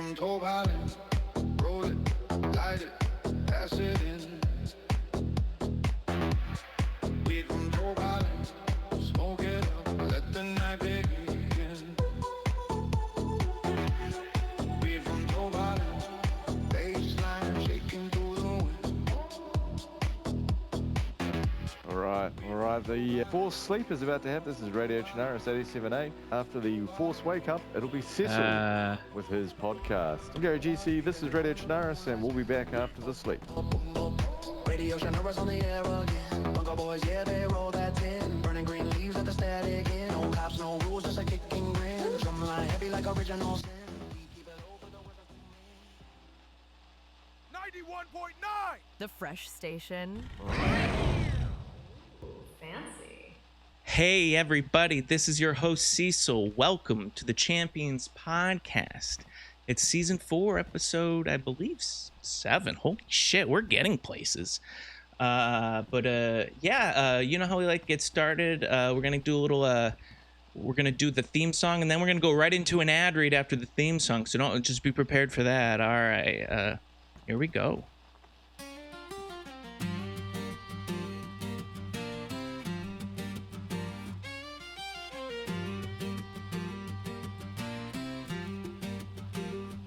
from Toe Valley, roll it, light it, pass it in. We from Toe Valley, smoke it up, let the night begin. We from Toe Valley, baseline shaking through the wind. All right. The Force Sleep is about to happen. This is Radio Chinaris 87.8. After the Force Wake Up, it'll be Cecil with his podcast. Go GC, this is Radio Chinaris, and we'll be back after the sleep. Radio Chinaris on the air again. Bunker boys, yeah, they roll that tin. Burning green leaves at the static in. No cops, no rules, just a kicking grin. Drumline heavy like original sin. We keep it over the weather. 91.9! The Fresh Station. Fancy. Hey everybody, this is your host Cecil. Welcome to the Champions Podcast. It's season 4, episode, I believe, 7. Holy shit, we're getting places. You know how we like to get started. We're gonna do a little we're gonna do the theme song, and then we're gonna go right into an ad read after the theme song. So don't just be prepared for that. All right, here we go.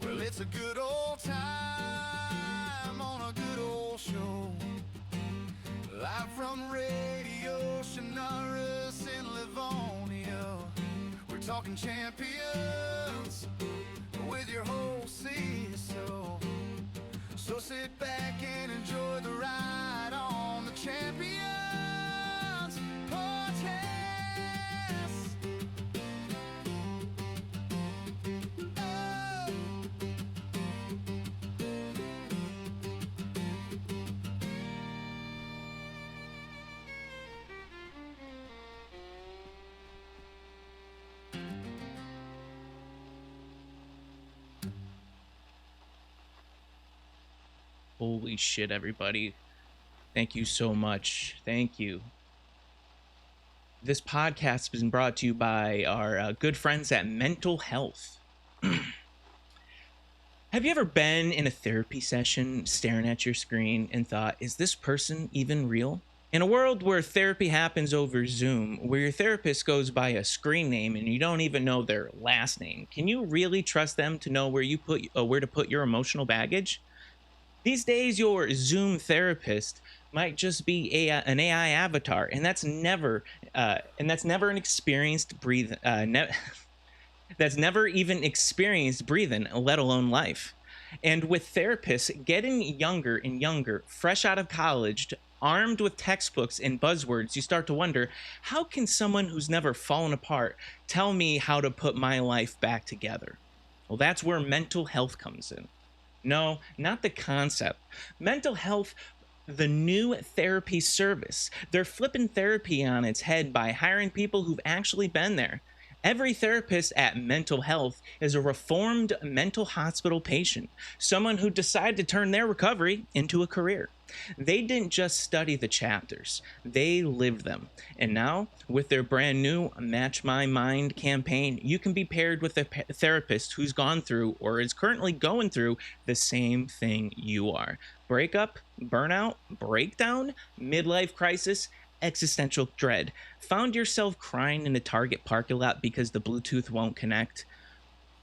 Well, it's a good old time on a good old show. Live from Radio Chinaris in Livonia. We're talking champions with your host Cecil. So sit back and enjoy the ride on the Champions Podcast. Oh. Holy shit, everybody. Thank you so much. Thank you. This podcast has been brought to you by our good friends at Mental Health. Have you ever been in a therapy session staring at your screen and thought, is this person even real? In a world where therapy happens over Zoom, where your therapist goes by a screen name and you don't even know their last name, can you really trust them to know where to put your emotional baggage? These days, your Zoom therapist might just be an AI avatar, and that's never an experienced that's never even experienced breathing, let alone life. And with therapists getting younger and younger, fresh out of college, armed with textbooks and buzzwords, you start to wonder, how can someone who's never fallen apart tell me how to put my life back together? Well, that's where mental health comes in. No, not the concept. Mental health, the new therapy service. They're flipping therapy on its head by hiring people who've actually been there. Every therapist at Mental Health is a reformed mental hospital patient, someone who decided to turn their recovery into a career. They didn't just study the chapters, they lived them. And now, with their brand new Match My Mind campaign, you can be paired with a therapist who's gone through or is currently going through the same thing you are. Breakup, burnout, breakdown, midlife crisis, existential dread. Found yourself crying in a Target parking lot because the Bluetooth won't connect?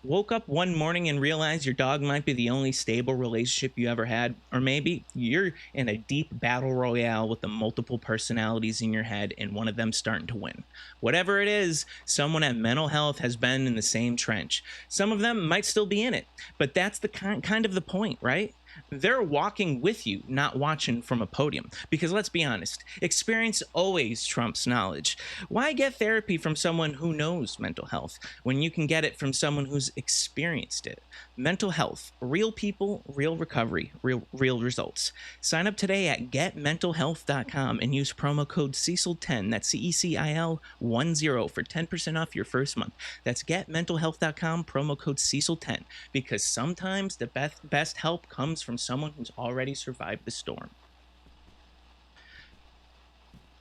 Woke up one morning and realized your dog might be the only stable relationship you ever had? Or maybe you're in a deep battle royale with the multiple personalities in your head and one of them starting to win. Whatever it is, someone at Mental Health has been in the same trench. Some of them might still be in it, but that's the kind of the point, right? They're walking with you, not watching from a podium. Because let's be honest, experience always trumps knowledge. Why get therapy from someone who knows mental health when you can get it from someone who's experienced it? Mental health, real people, real recovery, real results. Sign up today at getmentalhealth.com and use promo code Cecil10, that's CECIL10 for 10% off your first month. That's getmentalhealth.com, promo code Cecil10, because sometimes the best help comes from someone who's already survived the storm.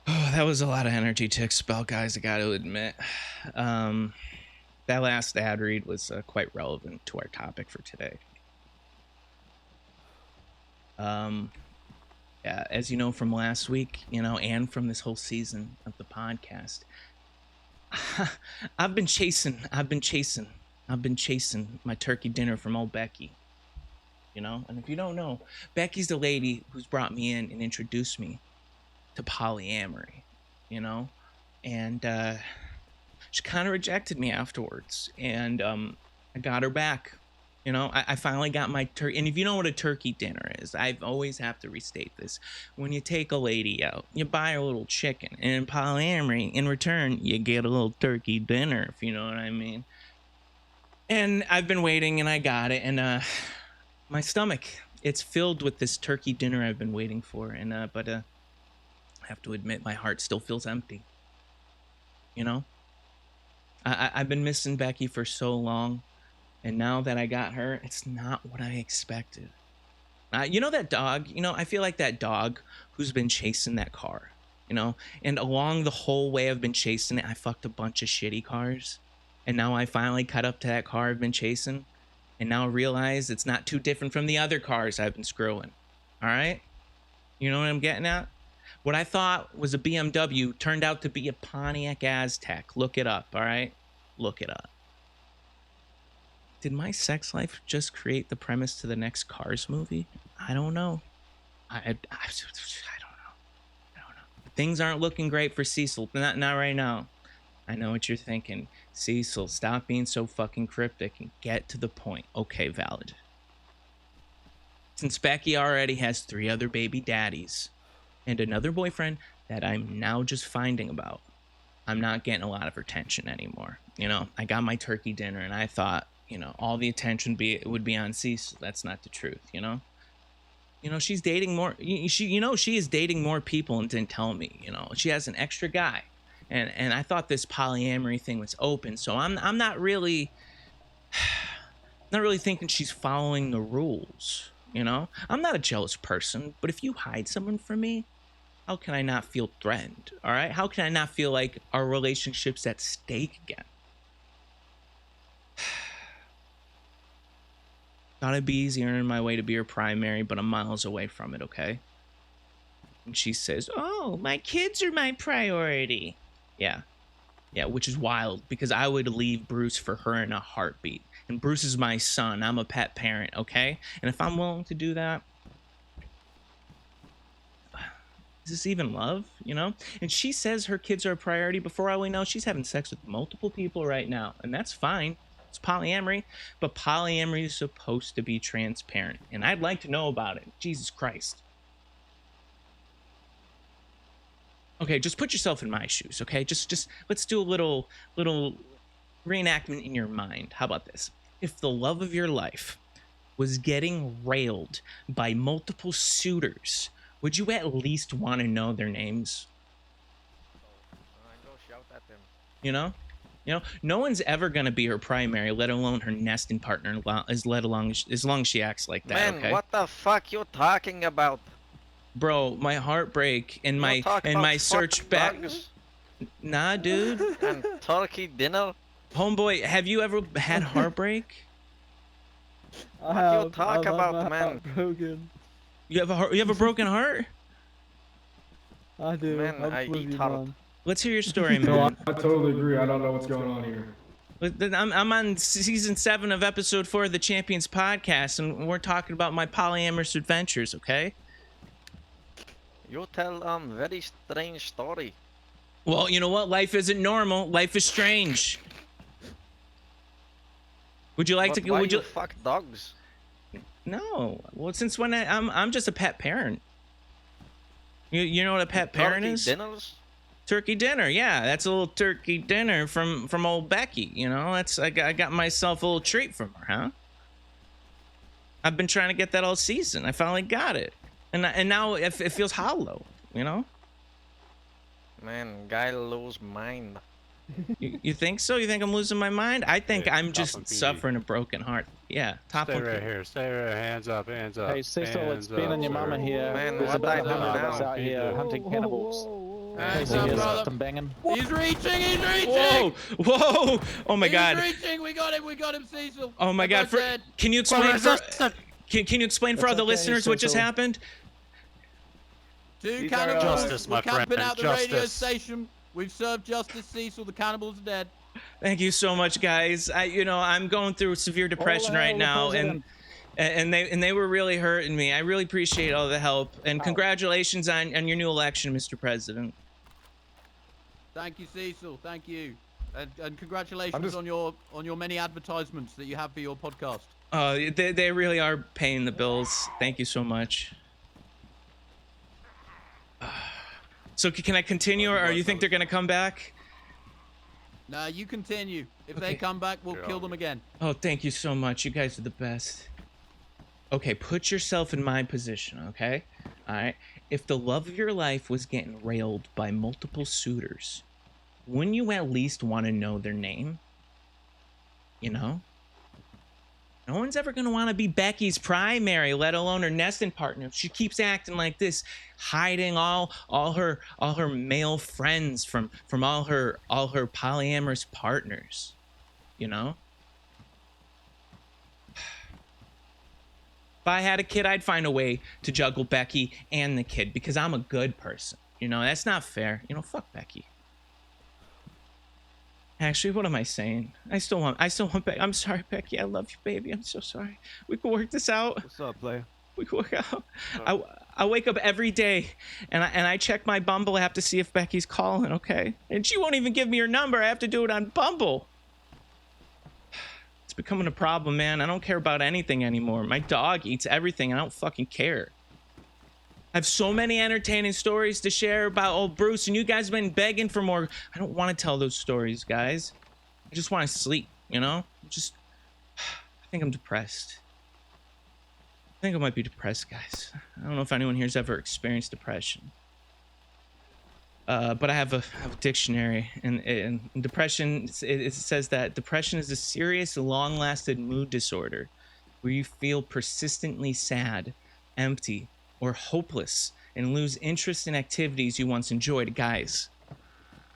Oh, that was a lot of energy to expel, guys, I gotta admit. that last ad read was quite relevant to our topic for today. Yeah, as you know from last week, and from this whole season of the podcast, I've been chasing my turkey dinner from old Becky. And if you don't know, Becky's the lady who's brought me in and introduced me to polyamory, and she kind of rejected me afterwards, and I got her back. I finally got my turkey. And if you know what a turkey dinner is, I always have to restate this. When you take a lady out, you buy her a little chicken. And in polyamory, in return, you get a little turkey dinner, if you know what I mean. And I've been waiting, and I got it. And my stomach, it's filled with this turkey dinner I've been waiting for. And but I have to admit, my heart still feels empty. I've been missing Becky for so long. And now that I got her, it's not what I expected. That dog, I feel like that dog who's been chasing that car, and along the whole way I've been chasing it, I fucked a bunch of shitty cars. And now I finally caught up to that car I've been chasing. And now I realize it's not too different from the other cars I've been screwing. All right? You know what I'm getting at? What I thought was a BMW turned out to be a Pontiac Aztec. Look it up, all right? Look it up. Did my sex life just create the premise to the next Cars movie? I don't know. I don't know. Things aren't looking great for Cecil. Not right now. I know what you're thinking. Cecil, stop being so fucking cryptic and get to the point. Okay, valid. Since Becky already has 3 other baby daddies and another boyfriend that I'm now just finding about, I'm not getting a lot of her attention anymore. I got my turkey dinner and I thought, all the attention would be on Cecil. That's not the truth, she's dating more. She is dating more people and didn't tell me. She has an extra guy, and I thought this polyamory thing was open. So I'm not really thinking she's following the rules. I'm not a jealous person, but if you hide someone from me, how can I not feel threatened? All right, how can I not feel like our relationship's at stake again? Thought it'd be easier earning my way to be her primary, but I'm miles away from it, okay? And she says, oh, my kids are my priority. Yeah, which is wild, because I would leave Bruce for her in a heartbeat. And Bruce is my son. I'm a pet parent, okay? And if I'm willing to do that, is this even love, And she says her kids are a priority. Before all we know, she's having sex with multiple people right now, and that's fine. It's polyamory, but polyamory is supposed to be transparent, and I'd like to know about it. Jesus Christ. Okay, just put yourself in my shoes, okay? Just let's do a little reenactment in your mind. How about this? If the love of your life was getting railed by multiple suitors, would you at least want to know their names? Go shout at them. No one's ever gonna be her primary, let alone her nesting partner, as long as she acts like that. Man, okay? What the fuck you talking about? Bro, my heartbreak and my search back. Dogs Nah, dude. and turkey dinner. Homeboy, have you ever had heartbreak? What you talk about, man? Broken. You have a broken heart? I do. Man, I eat heart. Let's hear your story, No, man. I totally agree. I don't know what's going on here. I'm on season 7 of episode 4 of the Champions podcast, and we're talking about my polyamorous adventures, okay? You tell very strange story. Well, you know what? Life isn't normal. Life is strange. Would you like But to? why Would you? fuck dogs? No. Well, since when I'm just a pet parent. You know what a pet parent Turkey is? dinners? Turkey dinner, yeah, that's a little turkey dinner from old Becky. I got myself a little treat from her, huh? I've been trying to get that all season. I finally got it, and now it feels hollow. Man, guy lose mind. You think so? You think I'm losing my mind? I think Yeah, I'm just suffering a broken heart. Yeah, top Stay of right here. Stay right. Hands up. Hey, Cecil, it's Ben and your mama here. Man, There's what about I do 100 of now? us out here hunting cannibals. Hey, brother. banging. He's reaching, he's reaching! Whoa! Whoa! Oh my God! He's reaching, we got him, Cecil. Oh my God! Can you explain can you explain for all the listeners what just happened? Two cannibals. Justice, my We're camping friend, out the radio justice. station. We've served justice, Cecil. The cannibals are dead. Thank you so much, guys. I'm going through severe depression right now, and they were really hurting me. I really appreciate all the help, and congratulations on your new election, Mr. President. Thank you, Cecil. Thank you, and congratulations on your many advertisements that you have for your podcast. They really are paying the bills. Thank you so much. So can I continue, or you think they're gonna come back? No, you continue. If they come back, we'll kill them again. Oh, thank you so much. You guys are the best. Okay, put yourself in my position, okay? All right. If the love of your life was getting railed by multiple suitors, wouldn't you at least want to know their name? You know? No one's ever going to want to be Becky's primary, let alone her nesting partner. If she keeps acting like this, hiding all her male friends from all her polyamorous partners, you know? If I had a kid, I'd find a way to juggle Becky and the kid because I'm a good person. You know, that's not fair. You know, fuck Becky. Actually, what am I saying? I still want Becky. I'm sorry, Becky. I love you, baby. I'm so sorry. We can work this out. What's up, player? We can work out. I wake up every day and I check my Bumble app to see if Becky's calling, okay? And she won't even give me her number. I have to do it on Bumble. It's becoming a problem, man. I don't care about anything anymore. My dog eats everything and I don't fucking care. I have so many entertaining stories to share about old Bruce, and you guys have been begging for more. I don't want to tell those stories, guys. I just want to sleep, you know? I think I'm depressed. I think I might be depressed, guys. I don't know if anyone here's ever experienced depression. But I have a dictionary, and depression, it says that depression is a serious, long-lasting mood disorder where you feel persistently sad, empty, or hopeless and lose interest in activities you once enjoyed. Guys,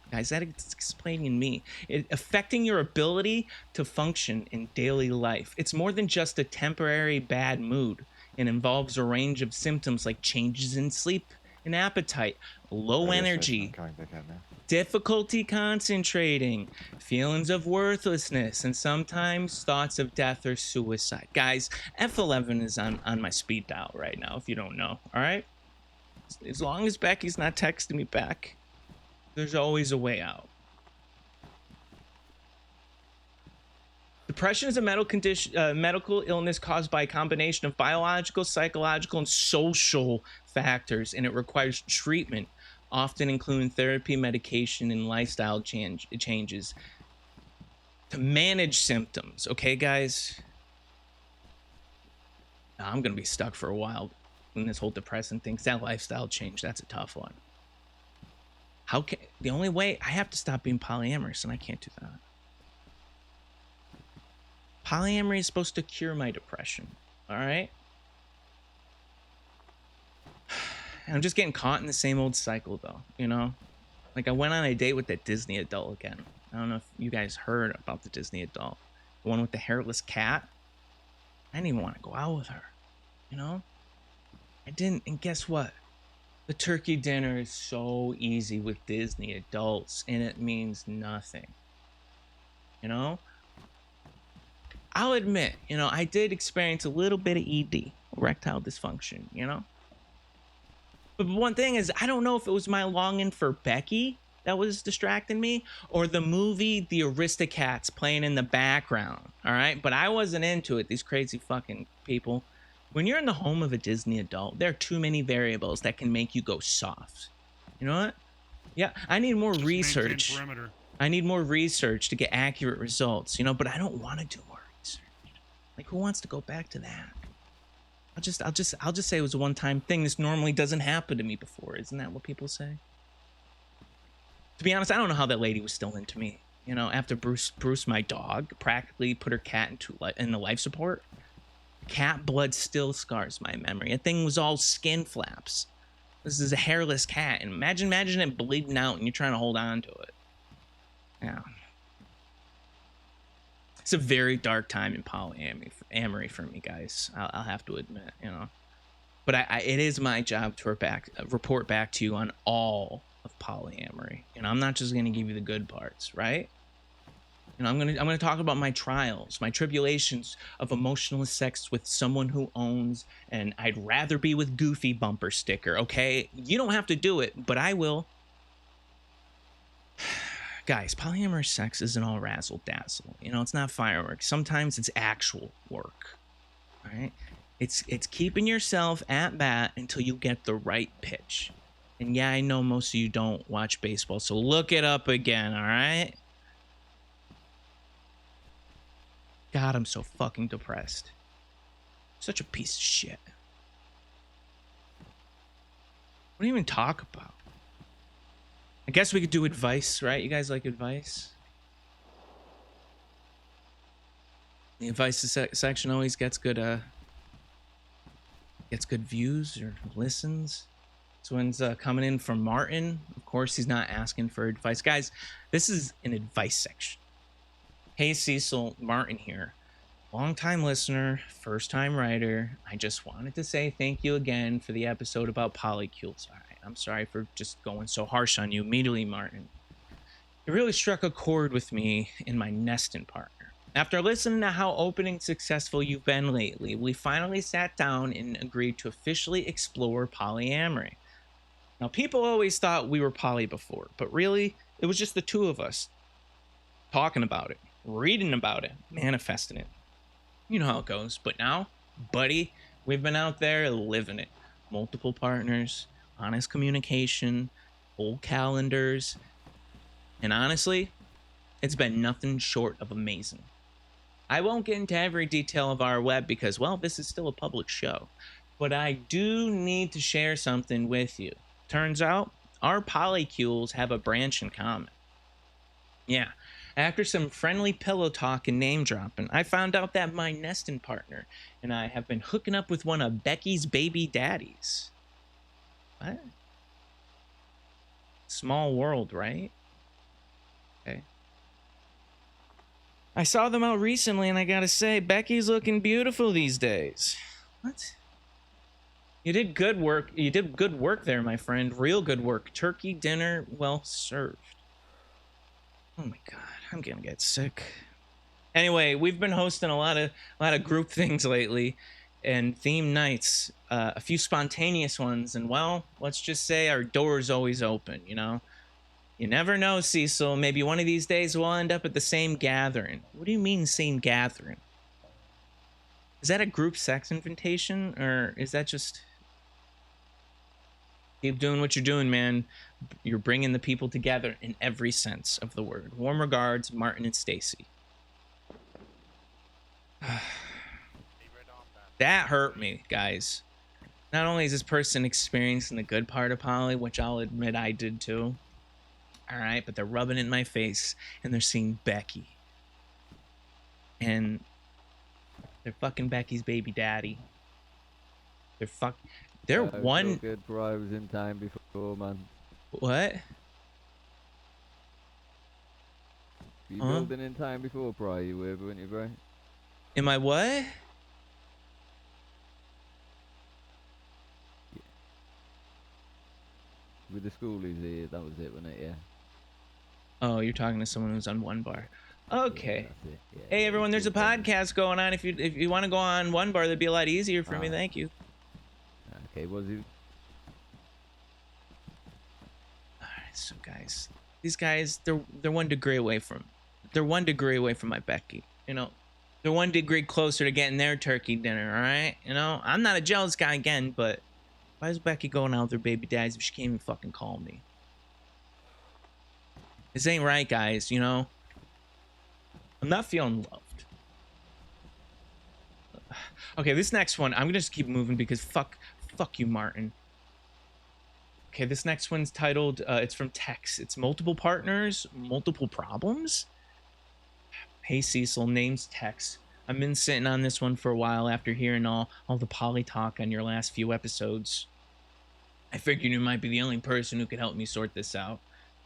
that's explaining me. Affecting your ability to function in daily life. It's more than just a temporary bad mood. It involves a range of symptoms like changes in sleep and appetite, low energy, difficulty concentrating, feelings of worthlessness, and sometimes thoughts of death or suicide. Guys, F11 is on my speed dial right now, if you don't know, all right? As long as Becky's not texting me back, there's always a way out. Depression is a medical illness caused by a combination of biological, psychological, and social factors, and it requires treatment, often including therapy, medication, and lifestyle changes to manage symptoms. Okay, guys? Now, I'm going to be stuck for a while in this whole depressing thing. That lifestyle change, that's a tough one. The only way, I have to stop being polyamorous, and I can't do that. Polyamory is supposed to cure my depression, all right? I'm just getting caught in the same old cycle, though, you know? Like, I went on a date with that Disney adult again. I don't know if you guys heard about the Disney adult. The one with the hairless cat. I didn't even want to go out with her, you know? I didn't, and guess what? The turkey dinner is so easy with Disney adults, and it means nothing, you know? I'll admit, you know, I did experience a little bit of ED, erectile dysfunction, you know? But one thing is, I don't know if it was my longing for Becky that was distracting me or the movie The Aristocats playing in the background, all right? But I wasn't into it, these crazy fucking people. When you're in the home of a Disney adult, there are too many variables that can make you go soft. You know what? Yeah, I need more research. I need more research to get accurate results, you know, but I don't want to do more research. Like, who wants to go back to that? I'll just say it was a one-time thing. This normally doesn't happen to me before. Isn't that what people say? To be honest, I don't know how that lady was still into me. You know, after Bruce, my dog, practically put her cat in the life support. Cat blood still scars my memory. That thing was all skin flaps. This is a hairless cat, and imagine it bleeding out, and you're trying to hold on to it. Yeah. It's a very dark time in polyamory for me, guys. I'll have to admit, you know. But it is my job to report back to you on all of polyamory. You know, I'm not just gonna give you the good parts, right? You know, I'm gonna talk about my trials, my tribulations of emotional sex with someone who owns an "I'd rather be with Goofy" bumper sticker. Okay, you don't have to do it, but I will. Guys, polyamorous sex isn't all razzle dazzle. You know, it's not fireworks. Sometimes it's actual work. All right, it's keeping yourself at bat until you get the right pitch. And yeah, I know most of you don't watch baseball, so look it up again. All right. God, I'm so fucking depressed. Such a piece of shit. What do you even talk about? I guess we could do advice, right? You guys like advice? The advice section always gets good views or listens. This one's coming in from Martin. Of course, he's not asking for advice. Guys, this is an advice section. Hey, Cecil, Martin here. Long-time listener, first-time writer. I just wanted to say thank you again for the episode about polycules. All right, I'm sorry for just going so harsh on you immediately, Martin. It really struck a chord with me and my nesting partner. After listening to how open and successful you've been lately, we finally sat down and agreed to officially explore polyamory. Now, people always thought we were poly before, but really, it was just the two of us talking about it, reading about it, manifesting it. You know how it goes. But now, buddy, we've been out there living it. Multiple partners, honest communication, full calendars. And honestly, it's been nothing short of amazing. I won't get into every detail of our web because, well, this is still a public show. But I do need to share something with you. Turns out, our polycules have a branch in common. Yeah. After some friendly pillow talk and name dropping, I found out that my nesting partner and I have been hooking up with one of Becky's baby daddies. What? Small world, right? Okay. I saw them out recently and I gotta say, Becky's looking beautiful these days. What? You did good work. You did good work there, my friend. Real good work. Turkey dinner well served. Oh my god, I'm gonna get sick. Anyway, we've been hosting a lot of group things lately, and theme nights, a few spontaneous ones, and well, let's just say our door's always open. You know, you never know, Cecil. Maybe one of these days we'll end up at the same gathering. What do you mean, same gathering? Is that a group sex invitation, or is that just? Keep doing what you're doing, man. You're bringing the people together in every sense of the word. Warm regards, Martin and Stacy. That hurt me, guys. Not only is this person experiencing the good part of poly, which I'll admit I did too. All right, but they're rubbing it in my face and they're seeing Becky. And they're fucking Becky's baby daddy. They're one. Good, bro. I was in time before, man. What? You building in time before, bro? You were, weren't you, bro? Am I what? Yeah. With the schoolies here, that was it, wasn't it? Yeah. Oh, you're talking to someone who's on one bar. Okay. Yeah, yeah, Hey everyone, there's a podcast going on. If you want to go on one bar, that'd be a lot easier for me. Thank you. Okay, was it? Alright, so guys. These guys, they're 1 degree away from. They're 1 degree away from my Becky. You know. They're 1 degree closer to getting their turkey dinner, alright? You know, I'm not a jealous guy again, but why is Becky going out with her baby daddies if she can't even fucking call me? This ain't right, guys, you know? I'm not feeling loved. Okay, this next one, I'm gonna just keep moving because fuck you, Martin. Okay, this next one's titled, it's from Tex. It's multiple partners, multiple problems? Hey, Cecil, name's Tex. I've been sitting on this one for a while after hearing all the poly talk on your last few episodes. I figured you might be the only person who could help me sort this out.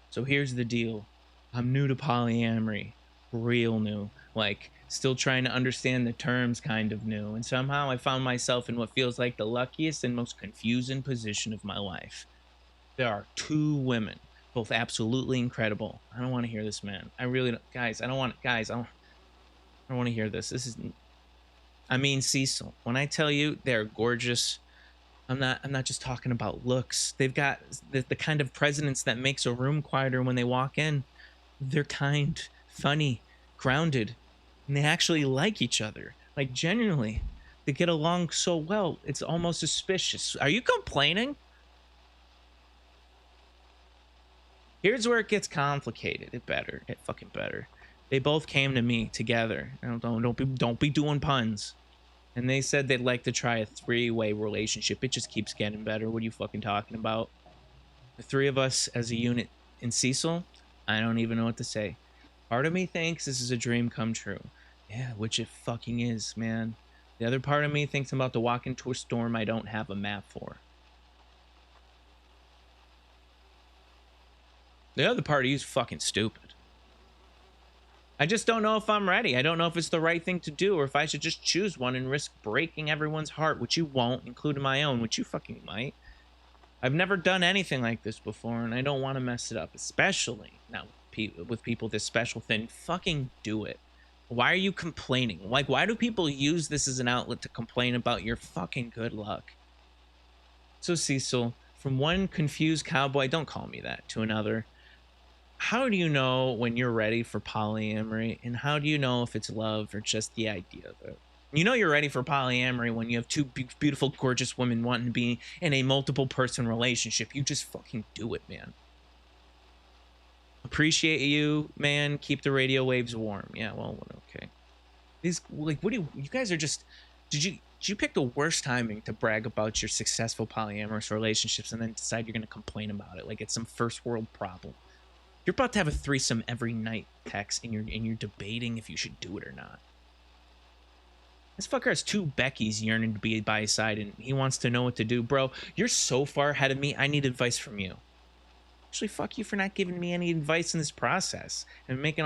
So here's the deal. I'm new to polyamory. Real new. Like, still trying to understand the terms kind of new. And somehow I found myself in what feels like the luckiest and most confusing position of my life. There are 2 women, both absolutely incredible. I don't want to hear this, man. I really don't. Guys, I don't want to hear this. This is... I mean, Cecil, when I tell you they're gorgeous... I'm not just talking about looks. They've got the kind of presence that makes a room quieter when they walk in. They're kind, funny, grounded, and they actually like each other. Like, genuinely. They get along so well, it's almost suspicious. Are you complaining? Here's where it gets complicated. It fucking better. They both came to me together. Don't be doing puns. And they said they'd like to try a 3-way relationship. It just keeps getting better. What are you fucking talking about? The 3 of us as a unit in Cecil? I don't even know what to say. Part of me thinks this is a dream come true. Yeah, which it fucking is, man. The other part of me thinks I'm about to walk into a storm I don't have a map for. The other part of you is fucking stupid. I just don't know if I'm ready. I don't know if it's the right thing to do or if I should just choose one and risk breaking everyone's heart, which you won't, including my own, which you fucking might. I've never done anything like this before, and I don't want to mess it up, especially now with people this special thing. Fucking do it. Why are you complaining? Like, why do people use this as an outlet to complain about your fucking good luck? So, Cecil, from one confused cowboy, don't call me that, to another, how do you know when you're ready for polyamory, and how do you know if it's love or just the idea of it? You know you're ready for polyamory when you have 2 beautiful, gorgeous women wanting to be in a multiple person relationship. You just fucking do it, man. Appreciate you, man. Keep the radio waves warm. Yeah, well, okay. These, like, what do you guys are just... Did you pick the worst timing to brag about your successful polyamorous relationships and then decide you're going to complain about it like it's some first world problem? You're about to have a threesome every night, Tex, and you're debating if you should do it or not. This fucker has 2 Beckys yearning to be by his side, and he wants to know what to do. Bro, you're so far ahead of me, I need advice from you. Actually, fuck you for not giving me any advice in this process and making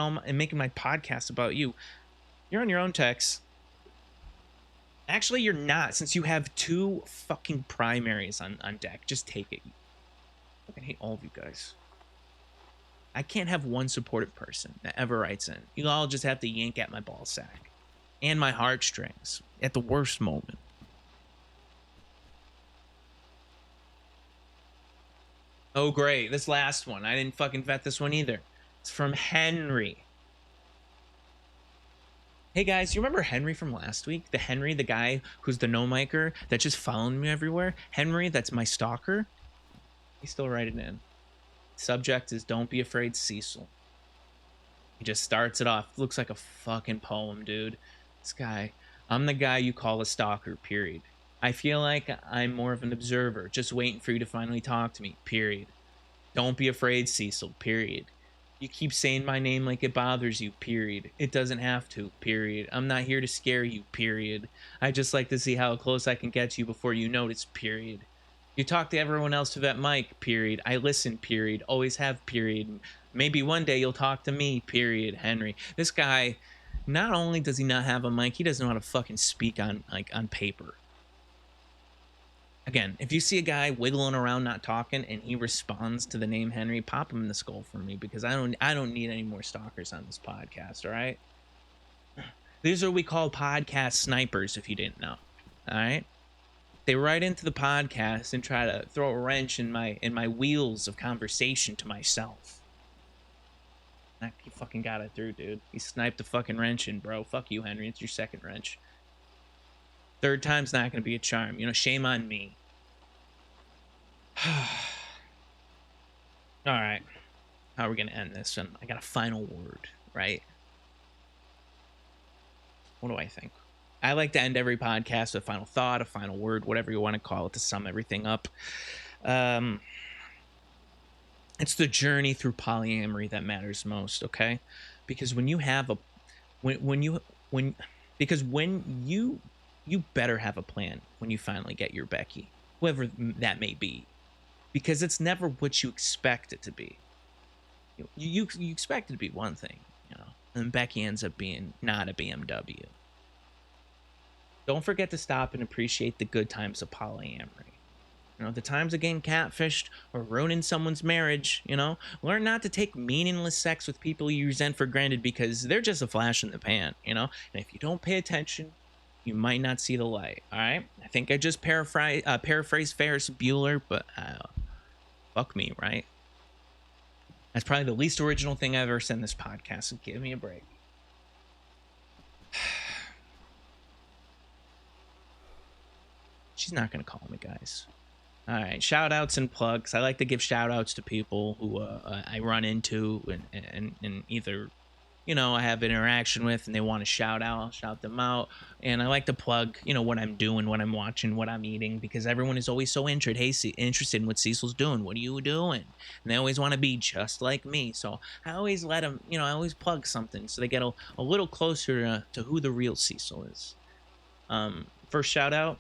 my podcast about you. You're on your own, Tex. Actually, you're not, since you have 2 fucking primaries on deck. Just take it. I fucking hate all of you guys. I can't have one supportive person that ever writes in. You all just have to yank at my ball sack and my heartstrings at the worst moment. Oh, great. This last one. I didn't fucking vet this one either. It's from Henry. Hey guys, you remember Henry from last week? The Henry, the guy who's the no-micer that just followed me everywhere? Henry, that's my stalker? He's still writing in. Subject is Don't Be Afraid, Cecil. He just starts it off. Looks like a fucking poem, dude. This guy. I'm the guy you call a stalker, period. I feel like I'm more of an observer, just waiting for you to finally talk to me, period. Don't be afraid, Cecil, period. You keep saying my name like it bothers you, period. It doesn't have to, period. I'm not here to scare you, period. I just like to see how close I can get to you before you notice, period. You talk to everyone else to that mic, period. I listen, period. Always have, period. Maybe one day you'll talk to me, period, Henry. This guy, not only does he not have a mic, he doesn't know how to fucking speak on paper. Again, if you see a guy wiggling around not talking and he responds to the name Henry, pop him in the skull for me, because I don't need any more stalkers on this podcast, all right? These are what we call podcast snipers, if you didn't know, all right? They write into the podcast and try to throw a wrench in my wheels of conversation to myself. He fucking got it through, dude. He sniped the fucking wrench in, bro. Fuck you, Henry. It's your second wrench. Third time's not gonna be a charm. You know, shame on me. All right. How are we gonna end this? And I got a final word, right? What do I think? I like to end every podcast with a final thought, a final word, whatever you want to call it, to sum everything up. It's the journey through polyamory that matters most, okay? Because when you have a, because when you better have a plan when you finally get your Becky, whoever that may be. because it's never what you expect it to be. You expect it to be one thing, you know, and Becky ends up being not a BMW. Don't forget to stop and appreciate the good times of polyamory. You know, the times of getting catfished or ruining someone's marriage, you know, learn not to take meaningless sex with people you resent for granted because they're just a flash in the pan, you know, and if you don't pay attention, you might not see the light. All right. I think I just paraphrased Ferris Bueller, but fuck me, right? That's probably the least original thing I've ever said in this podcast, so give me a break. She's not going to call me, guys. All right, shout outs and plugs. I like to give shout outs to people who I run into and either, you know, I have interaction with and they want to shout out, I'll shout them out. And I like to plug, you know, what I'm doing, what I'm watching, what I'm eating, because everyone is always so interested in what Cecil's doing. What are you doing? And they always want to be just like me. So I always let them, you know, I always plug something so they get a little closer to who the real Cecil is. First shout out,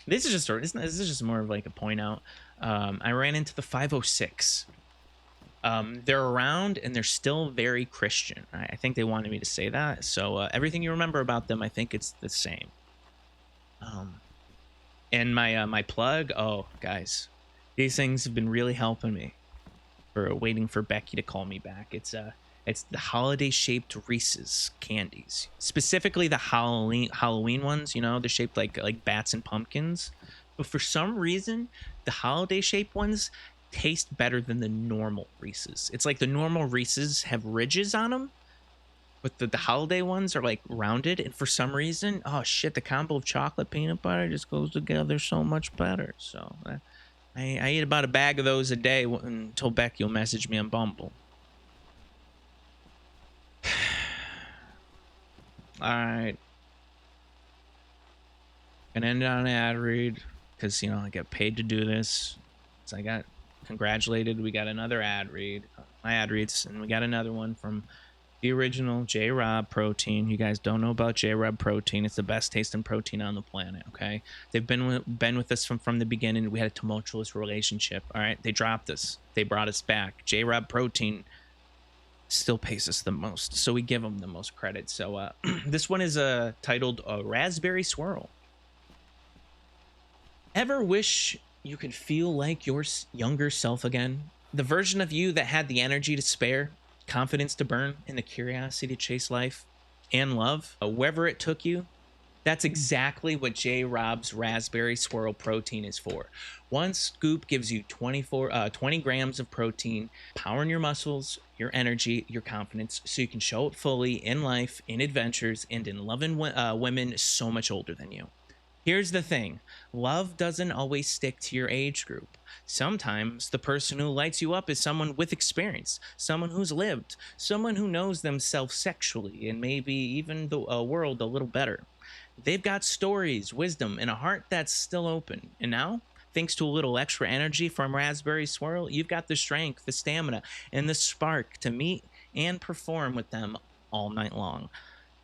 this is just more of like a point out. I ran into the 506. They're around and they're still very Christian. I think they wanted me to say that. So everything you remember about them, I think it's the same. And my plug, oh guys, these things have been really helping me for waiting for Becky to call me back. It's the holiday shaped Reese's candies, specifically the Halloween ones. You know, they're shaped like bats and pumpkins, but for some reason, the holiday shaped ones taste better than the normal Reese's. It's like the normal Reese's have ridges on them, but the holiday ones are like rounded. And for some reason, oh shit, the combo of chocolate peanut butter just goes together so much better. So I eat about a bag of those a day until Becky will message me on Bumble. All right, gonna end on an ad read because, you know, I get paid to do this. So I got congratulated. We got another ad read, my ad reads, and we got another one from the original J-Rob Protein. You guys don't know about J-Rob Protein. It's the best tasting protein on the planet. Okay, they've been with us from the beginning. We had a tumultuous relationship. All right, they dropped us. They brought us back. J-Rob Protein still pays us the most, so we give them the most credit. So this one is titled Raspberry Swirl. Ever wish you could feel like your younger self again? The version of you that had the energy to spare, confidence to burn, and the curiosity to chase life and love, wherever it took you? That's exactly what J-Rob's Raspberry Swirl Protein is for. One scoop gives you 20 grams of protein, powering your muscles, your energy, your confidence, so you can show up fully in life, in adventures, and in loving women so much older than you. Here's the thing. Love doesn't always stick to your age group. Sometimes the person who lights you up is someone with experience, someone who's lived, someone who knows themselves sexually and maybe even the world a little better. They've got stories, wisdom, and a heart that's still open. And now, thanks to a little extra energy from Raspberry Swirl, you've got the strength, the stamina, and the spark to meet and perform with them all night long.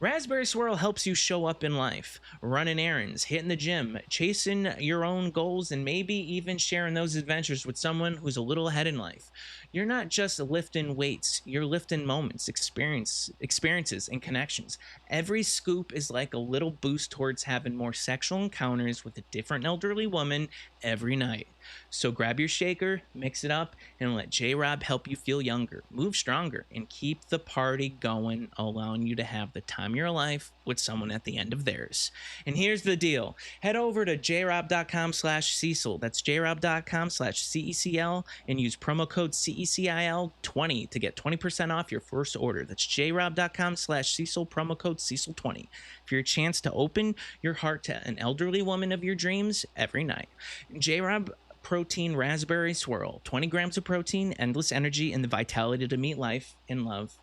Raspberry Swirl helps you show up in life, running errands, hitting the gym, chasing your own goals, and maybe even sharing those adventures with someone who's a little ahead in life. You're not just lifting weights, you're lifting moments, experiences, and connections. Every scoop is like a little boost towards having more sexual encounters with a different elderly woman every night. So grab your shaker, mix it up, and let J-Rob help you feel younger, move stronger, and keep the party going, allowing you to have the time of your life with someone at the end of theirs. And here's the deal. Head over to jrob.com/Cecil. That's jrob.com/CECL and use promo code CECIL20 to get 20% off your first order. That's jrob.com/Cecil, promo code Cecil20 for your chance to open your heart to an elderly woman of your dreams every night. J-Rob Protein Raspberry Swirl. 20 grams of protein, endless energy, and the vitality to meet life in love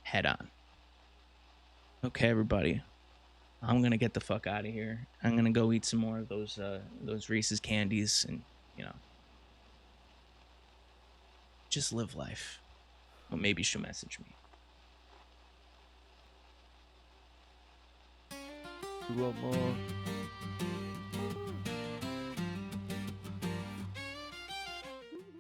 head on. Okay, everybody. I'm going to get the fuck out of here. I'm going to go eat some more of those Reese's candies and, you know, just live life. Well, maybe she'll message me. You want more?